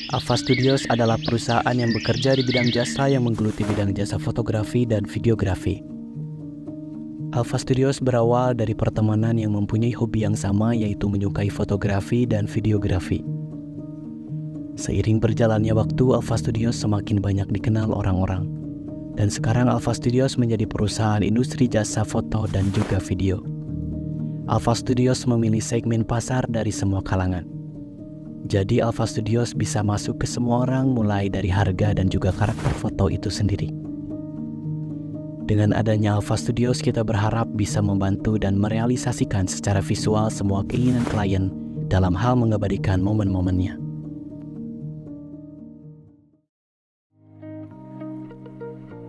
Alpha Studios adalah perusahaan yang bekerja di bidang jasa yang menggeluti bidang jasa fotografi dan videografi. Alpha Studios berawal dari pertemanan yang mempunyai hobi yang sama, yaitu menyukai fotografi dan videografi. Seiring berjalannya waktu, Alpha Studios semakin banyak dikenal orang-orang. Dan sekarang Alpha Studios menjadi perusahaan industri jasa foto dan juga video. Alpha Studios memilih segmen pasar dari semua kalangan. Jadi Alpha Studios bisa masuk ke semua orang, mulai dari harga dan juga karakter foto itu sendiri. Dengan adanya Alpha Studios, kita berharap bisa membantu dan merealisasikan secara visual semua keinginan klien dalam hal mengabadikan momen-momennya.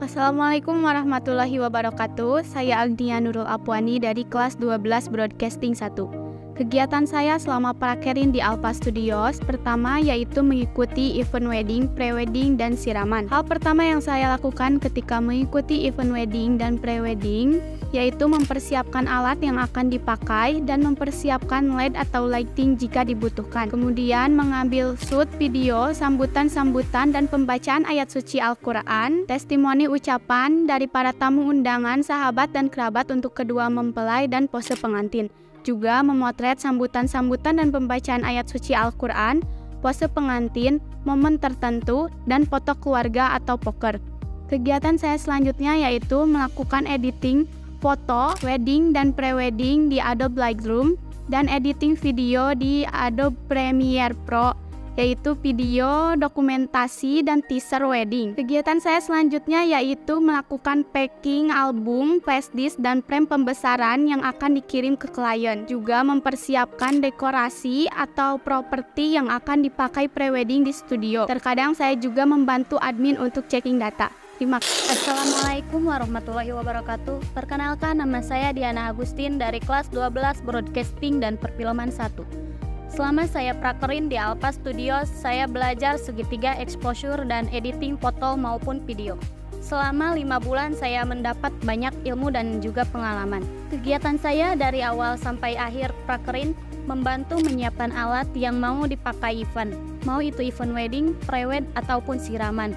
Assalamualaikum warahmatullahi wabarakatuh. Saya Agnia Nurul Apwani dari kelas 12 Broadcasting 1. Kegiatan saya selama prakerin di Alpha Studios pertama yaitu mengikuti event wedding, pre-wedding, dan siraman. Hal pertama yang saya lakukan ketika mengikuti event wedding dan pre-wedding yaitu mempersiapkan alat yang akan dipakai dan mempersiapkan LED atau lighting jika dibutuhkan. Kemudian mengambil shoot video, sambutan-sambutan dan pembacaan ayat suci Al-Quran, testimoni ucapan dari para tamu undangan, sahabat dan kerabat untuk kedua mempelai dan pose pengantin. Juga memotret sambutan-sambutan dan pembacaan ayat suci Al-Quran, pose pengantin, momen tertentu, dan foto keluarga atau poker. Kegiatan saya selanjutnya yaitu melakukan editing foto, wedding, dan pre-wedding di Adobe Lightroom, dan editing video di Adobe Premiere Pro, yaitu video, dokumentasi, dan teaser wedding. Kegiatan saya selanjutnya yaitu melakukan packing album, flashdisk, dan frame pembesaran yang akan dikirim ke klien. Juga mempersiapkan dekorasi atau properti yang akan dipakai pre-wedding di studio. Terkadang saya juga membantu admin untuk checking data. Terima kasih. Assalamualaikum warahmatullahi wabarakatuh. Perkenalkan, nama saya Diana Agustin dari kelas 12 Broadcasting dan Perfilman 1. Selama saya prakerin di Alpha Studios, saya belajar segitiga exposure dan editing foto maupun video. Selama 5 bulan saya mendapat banyak ilmu dan juga pengalaman. Kegiatan saya dari awal sampai akhir prakerin membantu menyiapkan alat yang mau dipakai event, mau itu event wedding, pre-wed, ataupun siraman.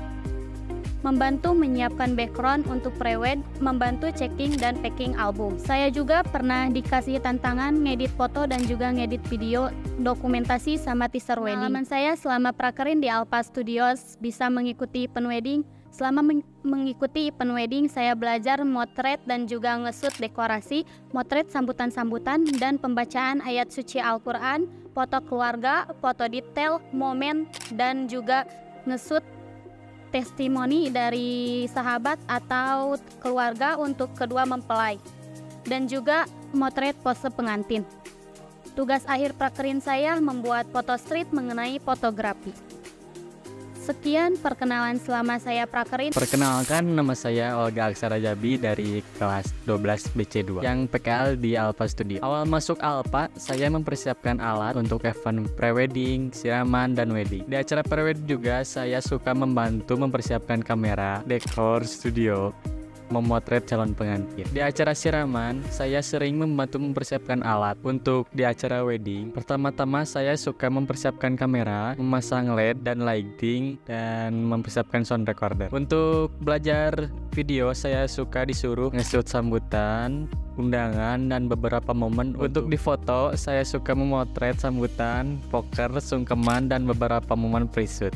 Membantu menyiapkan background untuk pre-wed, membantu checking dan packing album. Saya juga pernah dikasih tantangan ngedit foto dan juga ngedit video, dokumentasi sama teaser wedding. Pengalaman saya selama prakerin di Alpha Studios bisa mengikuti event wedding. Selama mengikuti event wedding, saya belajar motret dan juga nge-shoot dekorasi, motret sambutan-sambutan dan pembacaan ayat suci Al-Quran, foto keluarga, foto detail, momen, dan juga nge-shoot testimoni dari sahabat atau keluarga untuk kedua mempelai, dan juga motret pose pengantin. Tugas akhir prakerin saya membuat foto street mengenai fotografi. Sekian perkenalan selama saya prakerin. Perkenalkan, nama saya Olga Aksara Jabi dari kelas 12 BC2 yang PKL di Alpha Studio. Awal masuk Alpha, saya mempersiapkan alat untuk event pre-wedding, siraman, dan wedding. Di acara pre-wedding juga saya suka membantu mempersiapkan kamera, dekor studio, memotret calon pengantin. Di acara siraman, saya sering membantu mempersiapkan alat. Untuk di acara wedding, pertama-tama saya suka mempersiapkan kamera, memasang LED dan lighting, dan mempersiapkan sound recorder. Untuk belajar video, saya suka disuruh nge-shoot sambutan, undangan, dan beberapa momen. Untuk di foto, saya suka memotret sambutan, poker, sungkeman, dan beberapa momen pre-shoot.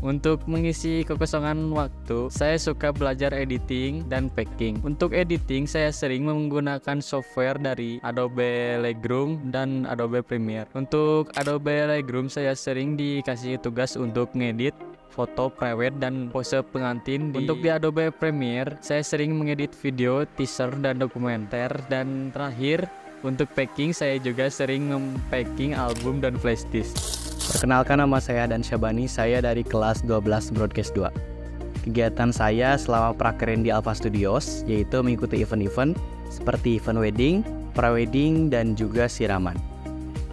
Untuk mengisi kekosongan waktu, saya suka belajar editing dan packing. Untuk editing, saya sering menggunakan software dari Adobe Lightroom dan Adobe Premiere. Untuk Adobe Lightroom, saya sering dikasih tugas untuk ngedit foto pre-wed dan pose pengantin. Untuk di Adobe Premiere, saya sering mengedit video, teaser, dan dokumenter. Dan terakhir, untuk packing, saya juga sering mempacking album dan flashdisk. Perkenalkan, nama saya Dan Syabani, saya dari kelas 12 Broadcast 2. Kegiatan saya selama prakerin di Alpha Studios yaitu mengikuti event-event seperti event wedding, pre-wedding, dan juga siraman.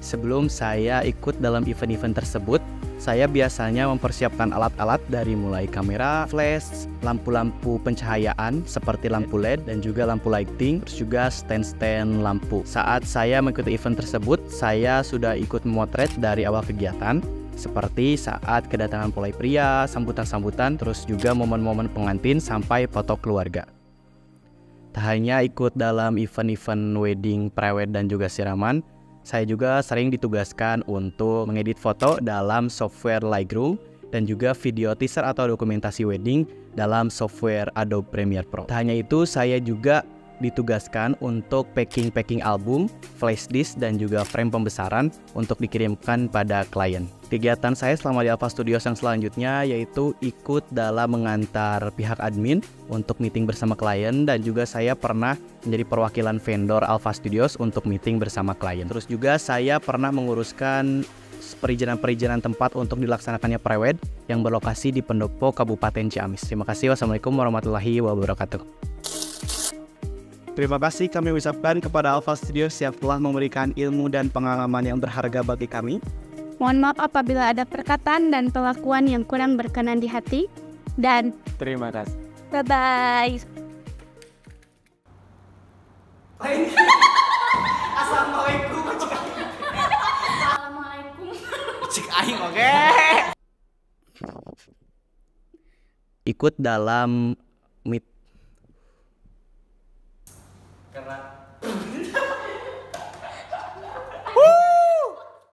Sebelum saya ikut dalam event-event tersebut, saya biasanya mempersiapkan alat-alat dari mulai kamera, flash, lampu-lampu pencahayaan seperti lampu LED dan juga lampu lighting, terus juga stand-stand lampu. Saat saya mengikuti event tersebut, saya sudah ikut memotret dari awal kegiatan, seperti saat kedatangan mempelai pria, sambutan-sambutan, terus juga momen-momen pengantin sampai foto keluarga. Tak hanya ikut dalam event-event wedding, prewed dan juga siraman, saya juga sering ditugaskan untuk mengedit foto dalam software Lightroom dan juga video teaser atau dokumentasi wedding dalam software Adobe Premiere Pro. Tak hanya itu, saya juga ditugaskan untuk packing album, flash disk dan juga frame pembesaran untuk dikirimkan pada klien. Kegiatan saya selama di Alpha Studios yang selanjutnya yaitu ikut dalam mengantar pihak admin untuk meeting bersama klien, dan juga saya pernah menjadi perwakilan vendor Alpha Studios untuk meeting bersama klien. Terus juga saya pernah menguruskan perizinan tempat untuk dilaksanakannya prewed yang berlokasi di Pendopo, Kabupaten Ciamis. Terima kasih. Wassalamualaikum warahmatullahi wabarakatuh. Terima kasih kami ucapkan kepada Alpha Studios yang telah memberikan ilmu dan pengalaman yang berharga bagi kami. Mohon maaf apabila ada perkataan dan perlakuan yang kurang berkenan di hati. Dan Terima kasih. Bye-bye. Assalamualaikum. Assalamualaikum. Cik aing oke. Ikut dalam meet Karena